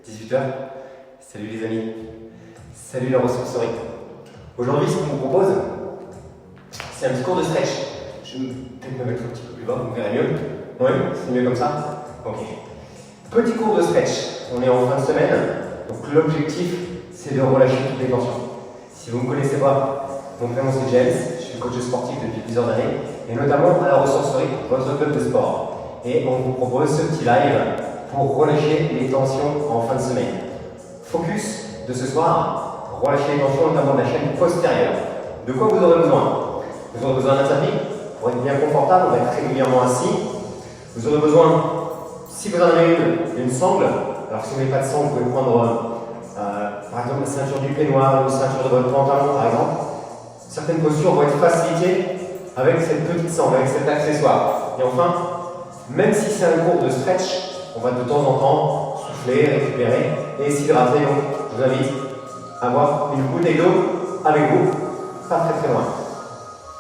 18 h. Salut les amis, salut la ressourcerie. Aujourd'hui, ce qu'on vous propose, c'est un petit cours de stretch. Je vais peut-être me mettre un petit peu plus bas, vous verrez mieux. Oui, c'est mieux comme ça. Ok. Petit cours de stretch. On est en fin de semaine, donc l'objectif, c'est de relâcher toutes les tensions. Si vous ne me connaissez pas, mon prénom c'est James, je suis coach sportif depuis plusieurs années, et notamment à la ressourcerie, votre club de sport. Et on vous propose ce petit live pour relâcher les tensions en fin de semaine. Focus de ce soir, relâcher les tensions notamment de la chaîne postérieure. De quoi vous aurez besoin? Vous aurez besoin d'un tapis pour être bien confortable, on va être régulièrement assis. Vous aurez besoin, si vous en avez une sangle. Alors si vous n'avez pas de sangle, vous pouvez prendre par exemple la ceinture du peignoir ou la ceinture de votre pantalon par exemple. Certaines postures vont être facilitées avec cette petite sangle, avec cet accessoire. Et enfin, même si c'est un cours de stretch, on va de temps en temps souffler, récupérer et s'hydrater. Donc, je vous invite à avoir une bouteille d'eau avec vous, pas très loin.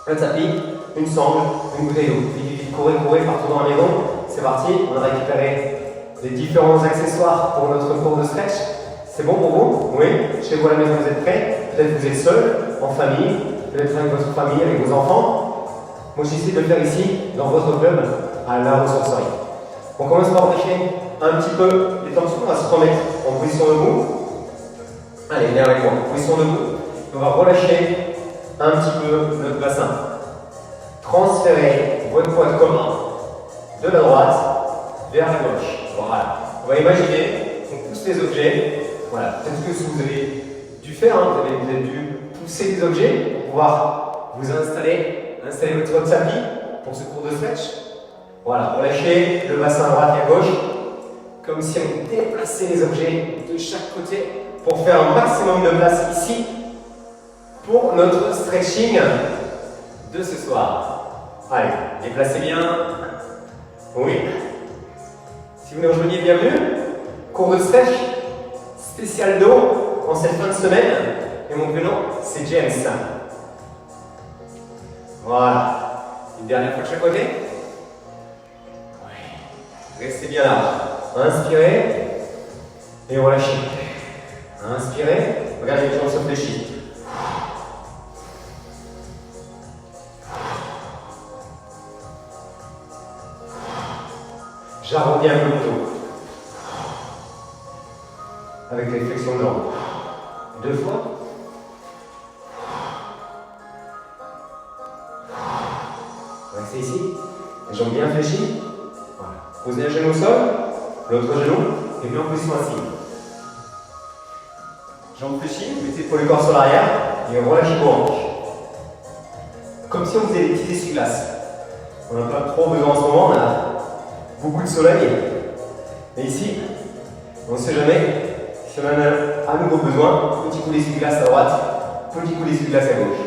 Un tapis, une sangle, une bouteille d'eau. Vite, courez partout dans la maison. C'est parti, on a récupéré les différents accessoires pour notre cours de stretch. C'est bon pour vous? Oui? Chez vous à la maison, vous êtes prêts? Peut-être vous êtes seul, en famille, peut-être avec votre famille, avec vos enfants. Moi, j'essaie de le faire ici, dans votre club, à la ressourcerie. On commence par relâcher un petit peu les tensions. On va se remettre en position debout. Allez, viens avec moi, position debout. On va relâcher un petit peu notre bassin. Transférez votre poids de commun de la droite vers la gauche. Voilà. On va imaginer qu'on pousse les objets. Voilà. Peut-être que ce que vous avez dû faire, vous avez dû pousser des objets pour pouvoir vous installer votre tapis pour ce cours de stretch. Voilà. Relâchez le bassin à droite et à gauche, comme si on déplaçait les objets de chaque côté pour faire un maximum de place ici pour notre stretching de ce soir. Allez, déplacez bien. Oui. Si vous nous rejoignez, bienvenue. Cours de stretch spécial dos en cette fin de semaine. Et mon prénom, c'est James. Voilà. Une dernière fois de chaque côté. Oui. Restez bien là. Inspirez et relâchez. Inspirez. Regardez, les jambes se fléchissent. J'arrondis un peu le dos. Avec les flexions de jambes. 2 fois. Restez ici. Les jambes bien fléchies. Voilà. Posez un genou au sol, l'autre genou, et bien en position assise. Jambes fléchies, mettez pour le corps sur l'arrière et relâchez vos hanches. Comme si on faisait des petits essuie-glaces. On n'a pas trop besoin en ce moment, on a beaucoup de soleil. Et ici, on ne sait jamais si on en a à nouveau besoin. Petit coup d'essuie-glace à droite, petit coup d'essuie-glace à gauche.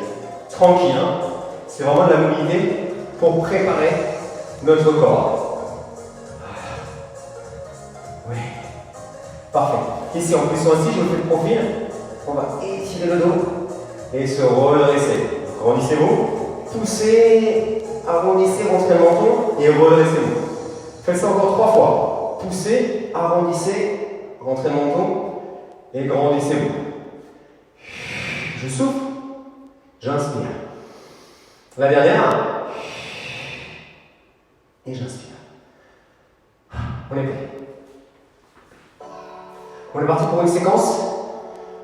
Tranquille, hein. C'est vraiment de la mobilité pour préparer notre corps. Oui. Parfait. Ici, en position assise, je me fais le profil. On va étirer le dos et se redresser. Grandissez-vous. Poussez, arrondissez, rentrez le menton et redressez-vous. Faites ça encore 3 fois. Poussez, arrondissez, rentrez le menton et grandissez-vous. Je souffle, j'inspire. La dernière. Et j'inspire. On est prêt. On est parti pour une séquence,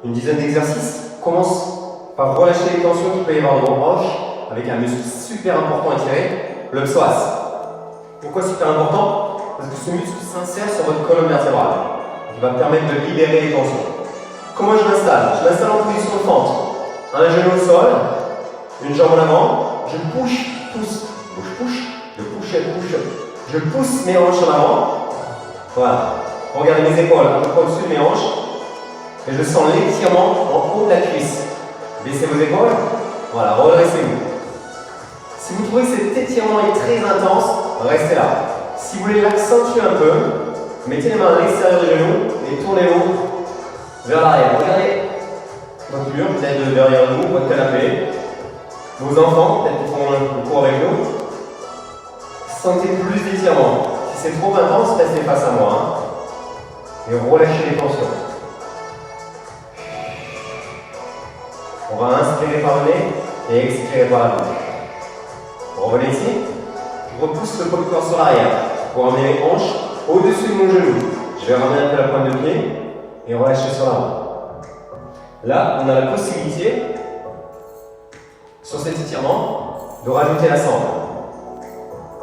une dizaine d'exercices. On commence par relâcher les tensions qu'il peut y avoir dans vos hanches avec un muscle super important à tirer, le psoas. Pourquoi super important? Parce que ce muscle s'insère sur votre colonne vertébrale, qui va permettre de libérer les tensions. Comment je l'installe? Je l'installe en position de fente. Un genou au sol, une jambe en avant, je push, pousse, push, je push, je pousse mes hanches en avant. Voilà. Regardez mes épaules un peu au-dessus de mes hanches. Et je sens l'étirement en haut de la cuisse. Baissez vos épaules. Voilà, redressez-vous. Si vous trouvez que cet étirement est très intense, restez là. Si vous voulez l'accentuer un peu, mettez les mains à l'extérieur du genou et tournez-vous vers l'arrière. Regardez votre mur, peut-être derrière vous, votre canapé. Vos enfants, peut-être qu'ils font le cours avec nous. Sentez plus d'étirement. Si c'est trop intense, restez face à moi. et relâchez les tensions. On va inspirer par le nez et expirer par la bouche. Revenez ici. Je repousse le poids du corps sur l'arrière pour ramener les hanches au-dessus de mon genou. Je vais ramener un peu la pointe de pied et relâcher sur l'avant. Là, on a la possibilité, sur cet étirement, de rajouter la sangle.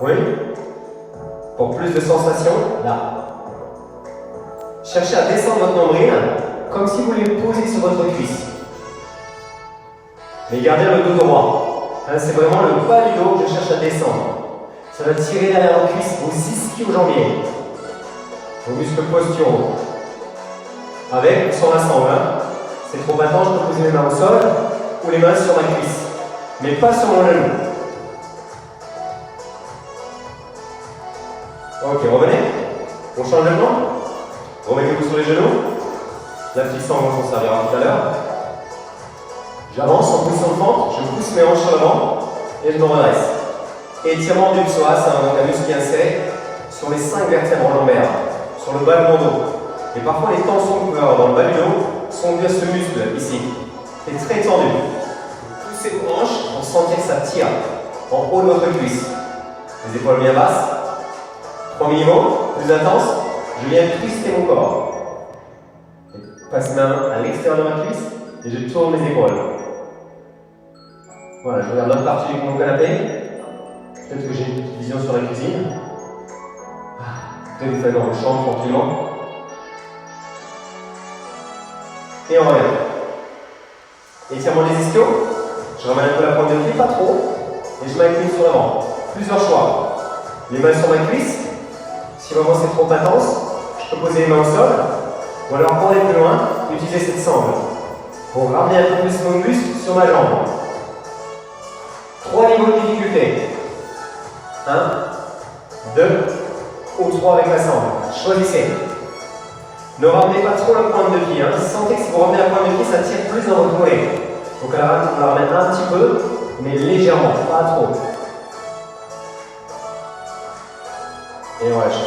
Oui. Pour plus de sensation, là. Cherchez à descendre votre nombril comme si vous voulez poser sur votre cuisse. Mais gardez le dos droit. C'est vraiment le bas du dos que je cherche à descendre. Ça va tirer derrière vos cuisses, vos ischio-jambiers, vos muscles posturaux. Avec ou sans la sangle. C'est trop battant, je peux poser mes mains au sol ou les mains sur ma cuisse. Mais pas sur mon genou. Ok, revenez. On change de plan. Remettez-vous sur les genoux. La petite sangle, on s'en servira tout à l'heure. J'avance en position de fente, je pousse mes hanches sur l'avant et je me redresse. Étirement du psoas, c'est un muscle qui est inséré sur les 5 vertèbres lombaires, sur le bas de mon dos. Et parfois les tensions que vous pouvez avoir dans le bas du dos sont dues à ce muscle ici, qui est très tendu. Poussez vos hanches pour sentir que ça tire en haut de votre cuisse. Les épaules bien basses. Premier niveau, plus intense, je viens twister mon corps. Je passe ma main à l'extérieur de ma cuisse et je tourne mes épaules. Voilà, je regarde l'autre partie de mon canapé. Peut-être que j'ai une petite vision sur la cuisine. Peut-être que vous faites dans le champ tranquillement. Et on revient. Étirement des ischios. Je ramène un peu la pointe de pied, pas trop. Et je m'incline sur l'avant. Plusieurs choix. Les mains sur ma cuisse. Si vraiment c'est trop intense, je peux poser les mains au sol. Ou alors pour aller plus loin, utiliser cette sangle. Pour ramener un peu plus mon muscle sur ma jambe. 3 niveaux de difficulté. 1, 2 ou 3 avec la sangle. Choisissez. Ne ramenez pas trop la pointe de pied. Sentez que si vous ramenez la pointe de pied, ça tire plus dans votre mollet. Donc à la rate, on la ramène un petit peu, mais légèrement, pas trop. Et on lâche.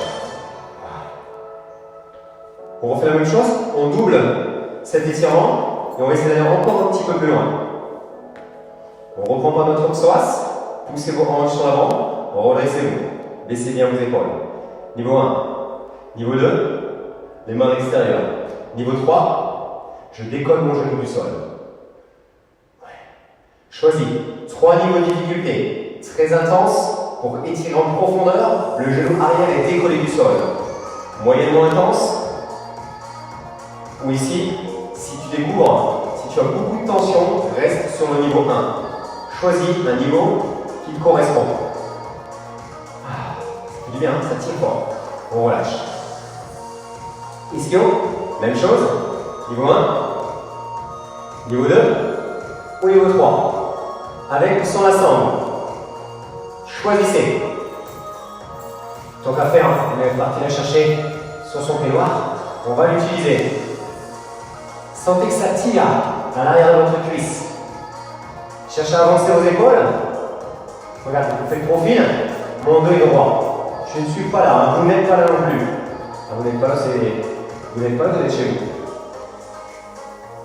On refait la même chose, on double cet étirement et on va essayer d'aller encore un petit peu plus loin. On reprend par notre psoas, poussez vos hanches sur l'avant, redressez-vous, baissez bien vos épaules. Niveau 1, niveau 2, les mains à l'extérieur. Niveau 3, je décolle mon genou du sol. Choisis 3 niveaux de difficulté, très intense pour étirer en profondeur, le genou arrière est décollé du sol. Moyennement intense, ou ici, si tu découvres, si tu as beaucoup de tension, reste sur le niveau 1. Choisis un niveau qui te correspond. Ça fait du bien, ça tire fort. On relâche. Ischio, même chose. Niveau 1, niveau 2 ou niveau 3. Avec ou sans la sangle. Choisissez. Tant qu'à faire, on est parti la chercher sur son peignoir. On va l'utiliser. Sentez que ça tire à l'arrière de votre cuisse. Cherchez à avancer vos épaules. Regardez, vous faites le profil. Mon dos est droit. Je ne suis pas là. Vous n'êtes pas là non plus. Vous n'êtes pas là, vous n'êtes pas là, vous êtes chez vous.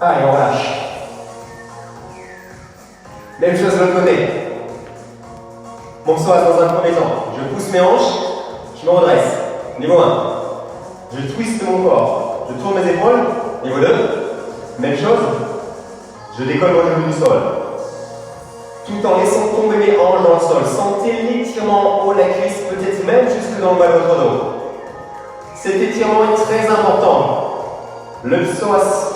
Allez, on relâche. Même chose de l'autre côté. Mon psoas dans un premier temps. Je pousse mes hanches, je me redresse. Niveau 1. Je twiste mon corps. Je tourne mes épaules. Niveau 2. Même chose. Je décolle mon genou du sol. Tout en laissant tomber mes hanches dans le sol. Sentez l'étirement en haut de la cuisse, peut-être même jusque dans le bas de votre dos. Cet étirement est très important. Le psoas.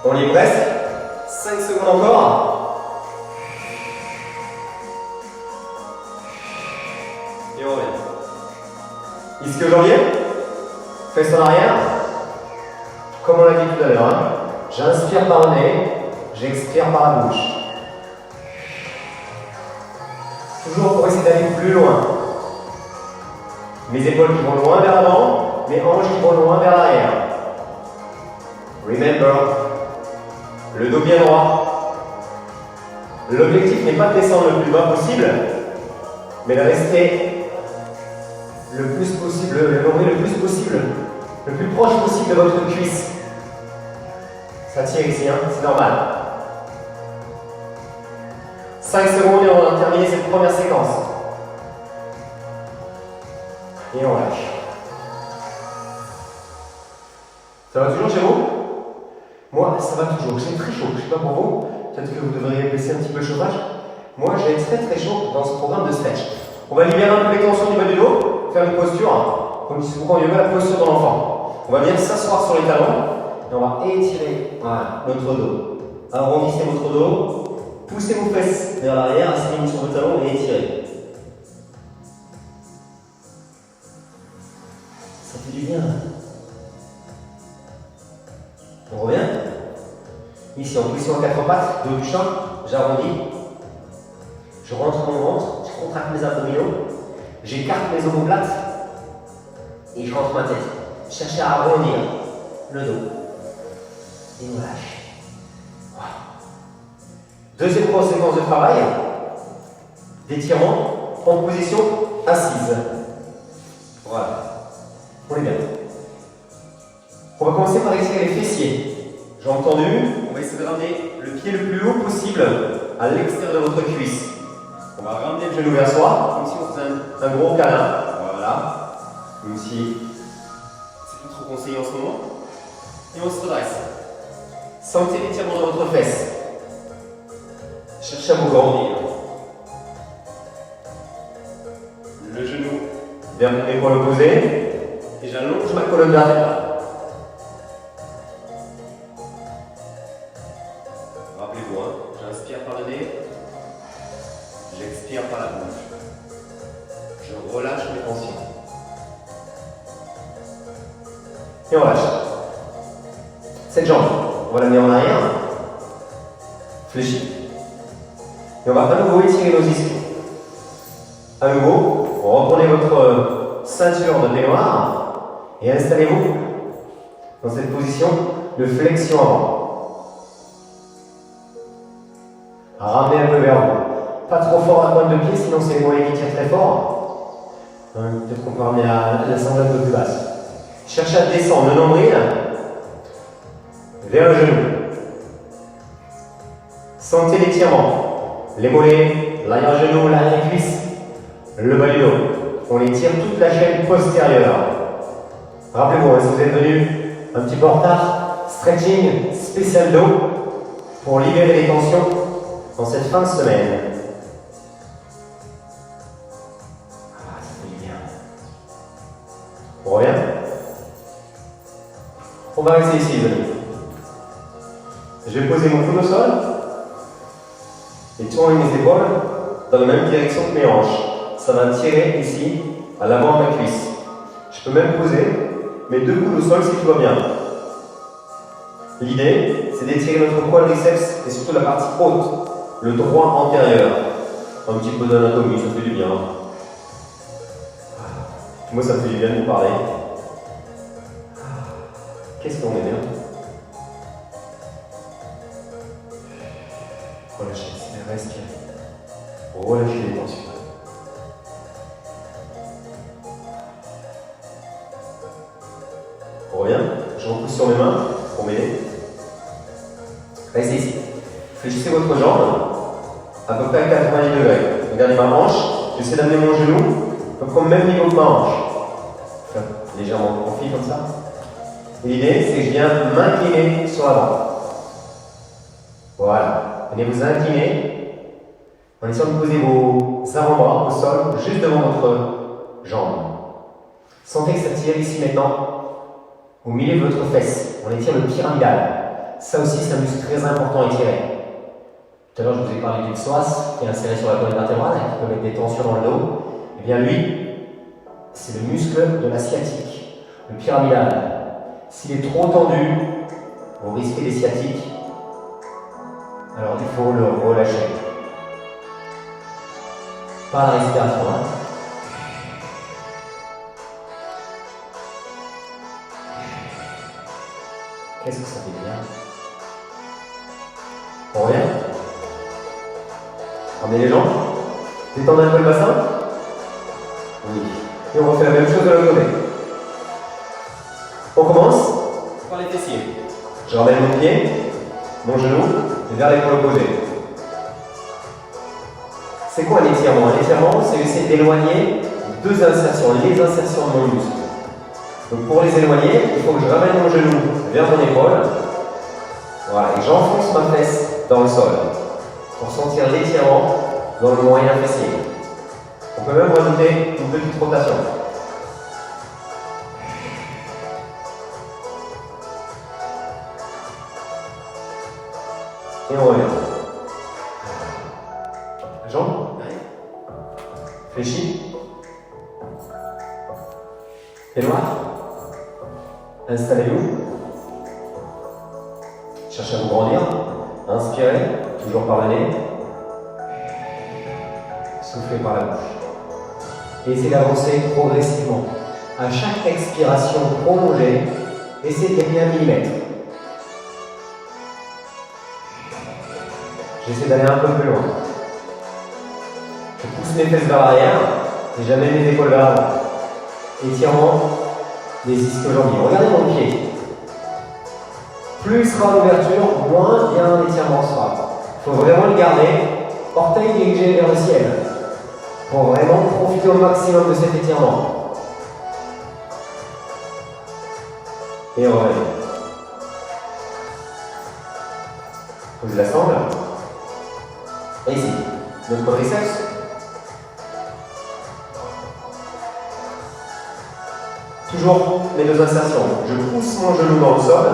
On y est presque. 5 secondes encore. Et on revient. Ischio-jambier. Fesses en arrière. Comme on l'a dit tout à l'heure. J'inspire par le nez. J'expire par la bouche. Toujours pour essayer d'aller plus loin. Mes épaules qui vont loin vers l'avant. Mes hanches qui vont loin vers l'arrière. Remember. Le dos bien droit. L'objectif n'est pas de descendre le plus bas possible, mais de rester le plus possible, le nombril le plus possible, le plus proche possible de votre cuisse. Ça tire ici, hein, c'est normal. 5 secondes et on a terminé cette première séquence. Et on lâche. Ça va toujours chez vous? Moi, ça va toujours. J'ai très chaud. Je ne sais pas pour vous. Peut-être que vous devriez baisser un petit peu le chauffage. Moi, j'ai très chaud dans ce programme de stretch. On va libérer un peu les tensions du bas du dos, faire une posture, comme si vous preniez la posture de l'enfant. On va venir s'asseoir sur les talons et on va étirer notre dos. Arrondissez votre dos, poussez vos fesses vers l'arrière, asseyez-vous sur vos talons et étirez. Ça fait du bien. On revient. Ici, en position à 4 pattes, dos du chat, j'arrondis. Je rentre mon ventre, je contracte mes abdominaux, j'écarte mes omoplates et je rentre ma tête. Cherchez à arrondir le dos. Et on lâche. Voilà. Deuxième grosse séquence de travail, d'étirement en position assise. Voilà. On est bien. On va commencer par étirer les fessiers. Jambes tendues, on va essayer de ramener le pied le plus haut possible à l'extérieur de votre cuisse. On va ramener le genou vers soi, comme si on faisait un gros câlin. Voilà. Même si c'est plus trop conseillé en ce moment. Et on se redresse. Sentez l'étirement de votre fesse. Cherchez à vous grandir. Le genou vers mon épaule opposée. Et j'allonge ma colonne vertébrale. Rappelez-vous, hein, j'inspire par le nez. J'expire par la bouche. Je relâche mes tensions. Et on lâche. Cette jambe, on va la mettre en arrière. Fléchis. Et on va à nouveau étirer nos ischios. À nouveau, reprenez votre ceinture de peignoir et installez-vous dans cette position de flexion avant. Ramenez un peu vers vous. Pas trop fort à pointe de pied, sinon c'est les mollets qui tirent très fort. Peut-être qu'on peut ramener la sangle un peu plus basse. Cherchez à descendre le nombril vers le genou. Sentez l'étirement. Les mollets, l'arrière-genou, l'arrière-cuisse, le bas du dos. On étire toute la chaîne postérieure. Rappelez-vous, si vous êtes venu un petit peu en retard, stretching spécial dos pour libérer les tensions dans cette fin de semaine. On revient. On va rester ici, les amis. Je vais poser mon coude au sol et tourner mes épaules dans la même direction que mes hanches. Ça va tirer ici, à l'avant de ma cuisse. Je peux même poser mes deux coudes au sol si tout va bien. L'idée, c'est d'étirer notre quadriceps et surtout la partie haute, le droit antérieur. Un petit peu d'anatomie, ça fait du bien. Moi, ça me fait du bien de vous parler. Qu'est-ce qu'on est bien. Relâchez, respirez. Relâchez les tensions. On revient. Je repousse sur mes mains pour m'aider. Restez ici. Fléchissez votre jambe à peu près à 90 degrés. Regardez ma hanche. J'essaie d'amener mon genou à peu près au même niveau que ma hanche. Enfin, légèrement de profil comme ça. L'idée, c'est que je viens m'incliner sur l'avant. Voilà. Venez vous incliner en essayant de poser vos avant-bras au sol, juste devant votre jambe. Sentez que ça tire ici maintenant, au milieu de votre fesse. On étire le pyramidal. Ça aussi, c'est un muscle très important à étirer. Tout à l'heure, je vous ai parlé du psoas, qui est inséré sur la colonne vertébrale, qui peut mettre des tensions dans le dos. Eh bien, lui, c'est le muscle de la sciatique, le pyramidal. S'il est trop tendu, vous risquez des sciatiques. Alors il faut le relâcher. Par la respiration. Hein. Qu'est-ce que ça fait bien. On revient. Ramenez les jambes. Détendez un peu le bassin. Oui. Et on refait la même chose de l'autre côté. On commence par les fessiers. Je ramène mon pied, mon genou, vers l'épaule opposée. C'est quoi un étirement? Un étirement, c'est essayer d'éloigner deux insertions, les insertions de mon muscle. Donc pour les éloigner, il faut que je ramène mon genou vers mon épaule. Voilà, et j'enfonce ma fesse dans le sol pour sentir l'étirement dans le moyen fessier. On peut même rajouter une petite rotation. Et on revient. La jambe. Fléchis. Pied noir. Installez-vous. Cherchez à vous grandir. Inspirez, toujours par le nez. Soufflez par la bouche. Et essayez d'avancer progressivement. À chaque expiration prolongée, essayez de gagner 1 millimètre. J'essaie d'aller un peu plus loin. Je pousse mes fesses vers l'arrière et j'amène mes épaules vers l'avant. Étirement des ischio-jambiers. Regardez mon pied. Plus il sera l'ouverture, moins bien l'étirement sera. Il faut vraiment le garder, orteil dirigé vers le ciel, pour vraiment profiter au maximum de cet étirement. Et on revient. Posez la sangle. Et ici, notre quadriceps. Toujours mes deux insertions. Je pousse mon genou dans le sol.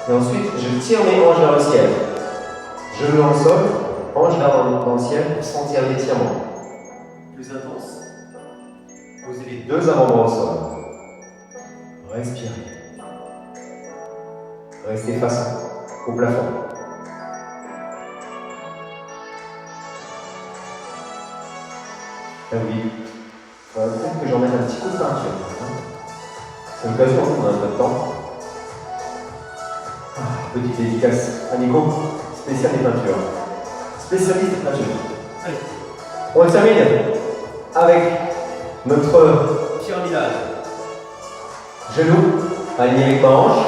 Et ensuite, je tire mes hanches vers le ciel. Genou dans le sol, hanches dans le ciel pour sentir l'étirement. Plus intense. Posez les deux avant-bras au sol. Respirez. Restez face au plafond. Ah oui, peut-être que j'en mette un petit coup de peinture. C'est l'occasion, on a un peu de temps. Petite dédicace à Nico, spécial des peintures. Spécialiste des peintures. Allez. On termine avec notre pyramidal. Genou aligné avec ma hanche,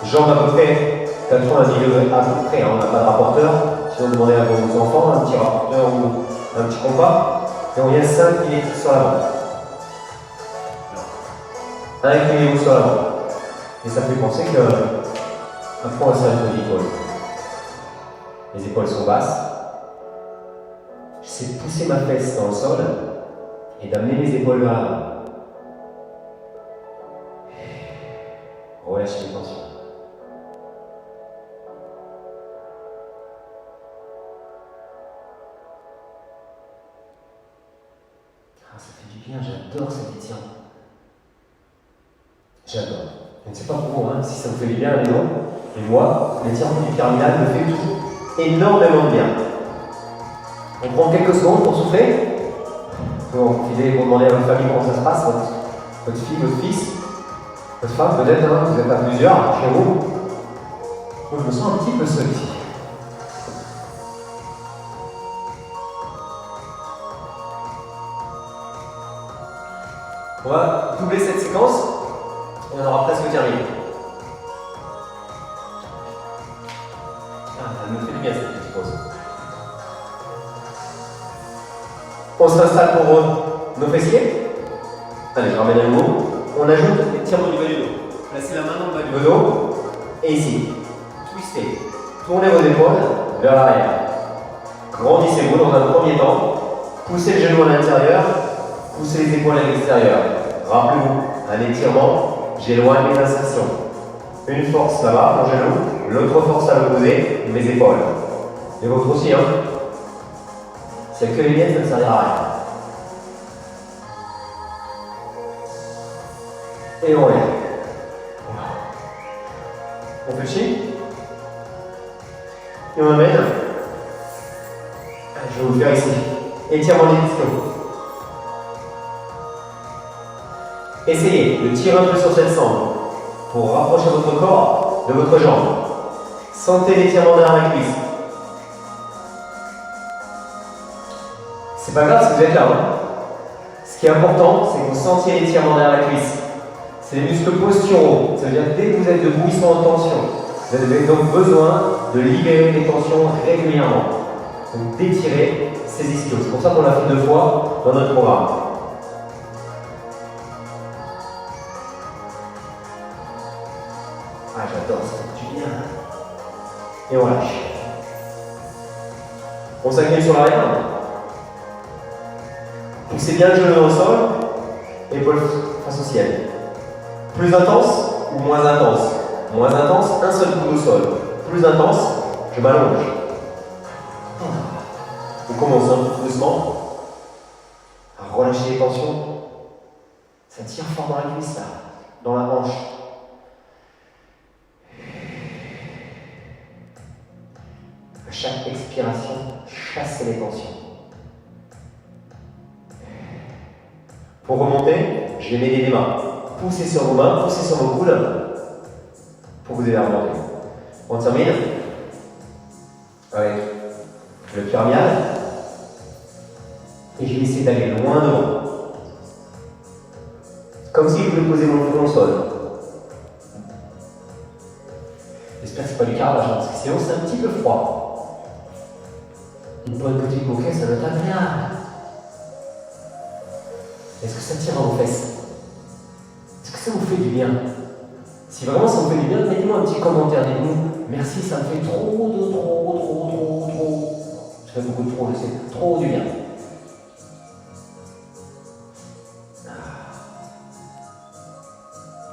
jambes à peu près 90 degrés à peu près, on n'a pas de rapporteur. Si on demandait à vos enfants un petit rapporteur ou un petit compas, et on vient s'incliner sur l'avant. Inclinez-vous sur l'avant. Et ça fait penser que après, on va serrer les épaules. Les épaules sont basses. J'essaie de pousser ma fesse dans le sol et d'amener les épaules vers l'avant. Relâchez les tensions. Ah, ça fait du bien, j'adore cet étirement. J'adore. Je ne sais pas pour vous, hein, si ça vous fait du bien, mais non. Et moi, l'étirement du pyramidal me fait tout énormément de bien. On prend quelques secondes pour souffler. Vous pouvez en profiter pour demander à votre famille comment ça se passe, votre fille, votre fils, votre femme, peut-être, hein, vous êtes à plusieurs chez vous. Moi, je me sens un petit peu seul ici. On va doubler cette séquence et on aura presque terminé. Elle me fait du bien cette petite pause. On s'installe pour nos fessiers. Allez, je ramène un mot. On ajoute l'étirement du bas du dos. Placez la main dans le bas du dos. Et ici, twistez. Tournez vos épaules vers l'arrière. Grandissez-vous dans un premier temps. Poussez le genou à l'intérieur. Poussez les épaules à l'extérieur. Rappelez-vous, un étirement, j'éloigne mes insertions. Une force là-bas, mon genou. L'autre force à l'opposé, mes épaules. Les vôtres aussi, hein. S'il n'y a que les miennes, ça ne servira à rien. Et on revient. On fléchit. Et on amène. Je vais vous le faire ici. Étirement des ischios. Essayez de tirer un peu sur cette sangle pour rapprocher votre corps de votre jambe. Sentez l'étirement derrière la cuisse. C'est pas grave si vous êtes là. Hein. Ce qui est important, c'est que vous sentiez l'étirement derrière la cuisse. C'est les muscles posturaux. Ça veut dire que dès que vous êtes debout, ils sont en tension. Vous avez donc besoin de libérer les tensions régulièrement. Donc d'étirer ces ischios. C'est pour ça qu'on l'a fait 2 fois dans notre programme. Ah, j'adore, ça fait du bien. Et on lâche. On s'incline sur l'arrière. Poussez bien le genou au sol, épaules face au ciel. Plus intense ou moins intense? Moins intense, un seul coup au sol. Plus intense, je m'allonge. On commence tout doucement à relâcher les tensions. Ça tire fort dans la cuisse là, dans la hanche. À chaque expiration, chassez les tensions. Pour remonter, je vais m'aider les mains. Poussez sur vos mains, poussez sur vos coudes pour vous aider à remonter. On termine avec le pyramidal. Et je vais essayer d'aller loin devant. Comme si je voulais poser mon front au sol. J'espère que ce n'est pas du carrelage, parce que sinon c'est un petit peu froid. Une bonne petite moquette, ça doit être agréable. Est-ce que ça tire dans vos fesses? Est-ce que ça vous fait du bien? Si vraiment ça vous fait du bien, mettez-moi un petit commentaire, dites-nous merci, ça me fait trop. Ça fait beaucoup de trop, je sais, trop du bien.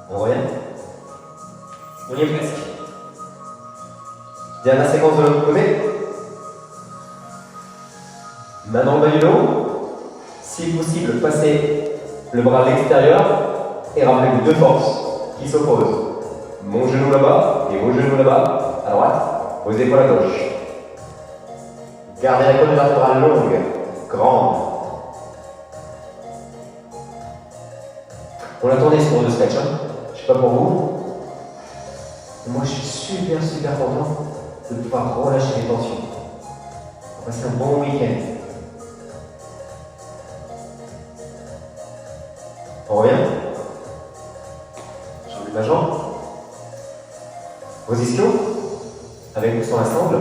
On revient? On y est presque. Dernière séquence de l'autre côté. Main dans le bas du dos. Si possible, passez le bras à l'extérieur et rappelez-vous 2 forces qui s'opposent. Mon genou là-bas et vos genoux là-bas, à droite, vos épaules à gauche. Gardez la colonne vertébrale longue, grande. On a tourné sur 2 sketchs. Je ne sais pas pour vous. Moi, je suis super content de pouvoir relâcher les tensions. On va passer un bon week-end. On revient. J'enlève la jambe. Vos ischios, avec ou sans la sangle.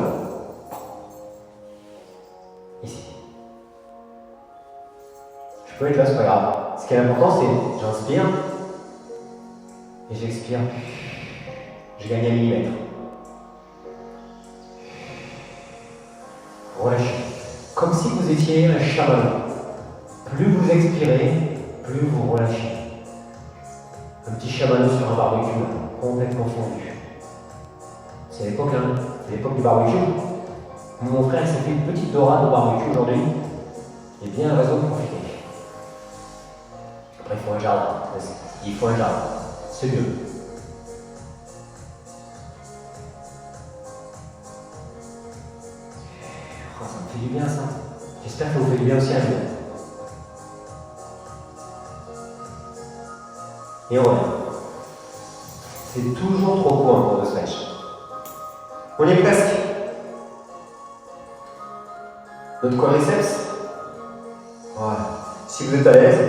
Ici. Je peux être là, c'est pas grave. Ce qui est important, c'est j'inspire et j'expire. Je gagne 1 millimètre. Relâchez. Comme si vous étiez un chamallow. Plus vous expirez, plus vous relâchez. Un petit chamallow sur un barbecue, complètement fondu. C'est l'époque, hein, c'est l'époque du barbecue. Mon frère s'est fait une petite dorade au barbecue aujourd'hui. Il y a bien raison de profiter. Après, il faut un jardin. Il faut un jardin. C'est mieux. Oh, ça me fait du bien, ça. J'espère que ça vous fait du bien aussi à vous. Et on revient. C'est toujours trop court pour 2 stretch. On y est presque. Notre quadriceps. Voilà. Si vous êtes à l'aise,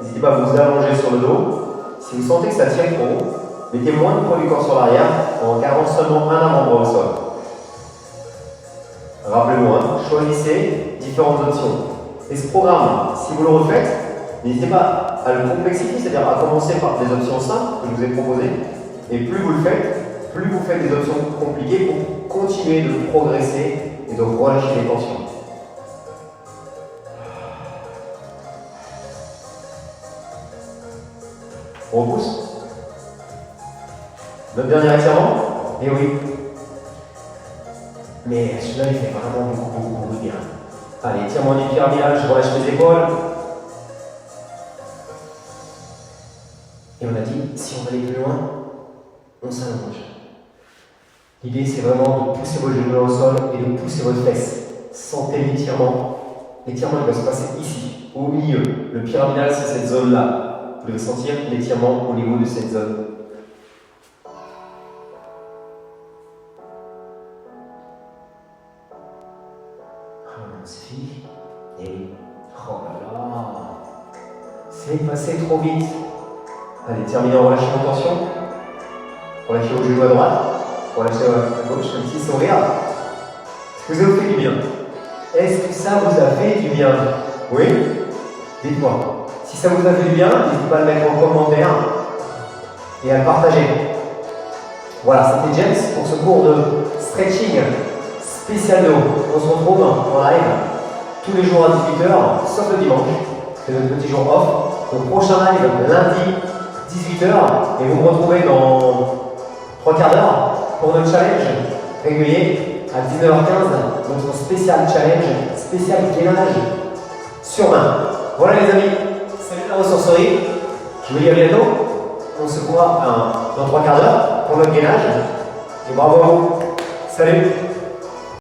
n'hésitez pas à vous allonger sur le dos. Si vous sentez que ça tire trop, mettez moins de poids du corps sur l'arrière en gardant seulement un avant-bras au sol. Rappelez-vous, choisissez différentes options. Et ce programme, si vous le refaites, n'hésitez pas à le complexifier, c'est-à-dire à commencer par des options simples que je vous ai proposées. Et plus vous le faites, plus vous faites des options compliquées pour continuer de progresser et de relâcher les tensions. On repousse. Notre dernier étirement. Et oui. Mais celui-là, il fait vraiment beaucoup de bien. Allez, étirement du pyramidal, je relâche mes épaules. Et on a dit, si on va aller plus loin, on s'allonge. L'idée, c'est vraiment de pousser vos genoux au sol et de pousser votre fesse. Sentez l'étirement. L'étirement, il va se passer ici, au milieu. Le pyramidal, c'est cette zone-là. Vous devez sentir l'étirement au niveau de cette zone. Oh, c'est fini. Et oui. Oh là là. C'est passé trop vite. Allez, terminez en relâchant en tension. Relâchez vos genoux à droite. Relâchez à gauche, un petit sourire. Est-ce que ça vous fait du bien? Est-ce que ça vous a fait du bien? Oui? Dites-moi. Si ça vous a fait du bien, n'hésitez pas à le mettre en commentaire et à le partager. Voilà, c'était James pour ce cours de stretching spécial dos. On se retrouve en live tous les jours à 18h, sauf le dimanche. C'est notre petit jour off. Donc prochain live lundi 18h et vous me retrouvez dans 3 quarts d'heure pour notre challenge régulier à 19h15, notre spécial challenge, spécial gainage sur main. Voilà les amis, salut la ressourcerie, je vous dis à bientôt, on se voit dans 3 quarts d'heure pour notre gainage et bravo à vous, salut.